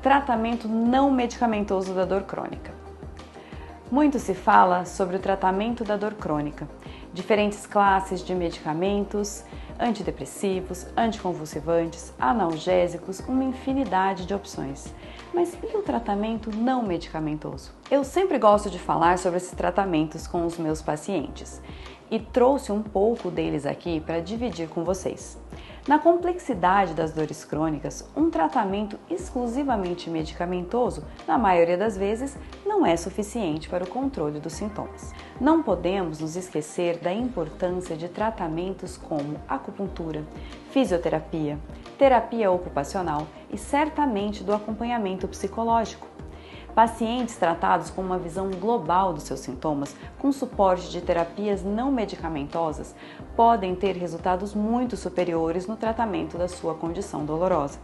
Tratamento não medicamentoso da dor crônica. Muito se fala sobre o tratamento da dor crônica, diferentes classes de medicamentos, antidepressivos, anticonvulsivantes, analgésicos, uma infinidade de opções. Mas e o tratamento não medicamentoso? Eu sempre gosto de falar sobre esses tratamentos com os meus pacientes e trouxe um pouco deles aqui para dividir com vocês. Na complexidade das dores crônicas, um tratamento exclusivamente medicamentoso, na maioria das vezes, não é suficiente para o controle dos sintomas. Não podemos nos esquecer da importância de tratamentos como acupuntura, fisioterapia, terapia ocupacional e certamente do acompanhamento psicológico. Pacientes tratados com uma visão global dos seus sintomas, com suporte de terapias não medicamentosas, podem ter resultados muito superiores no tratamento da sua condição dolorosa.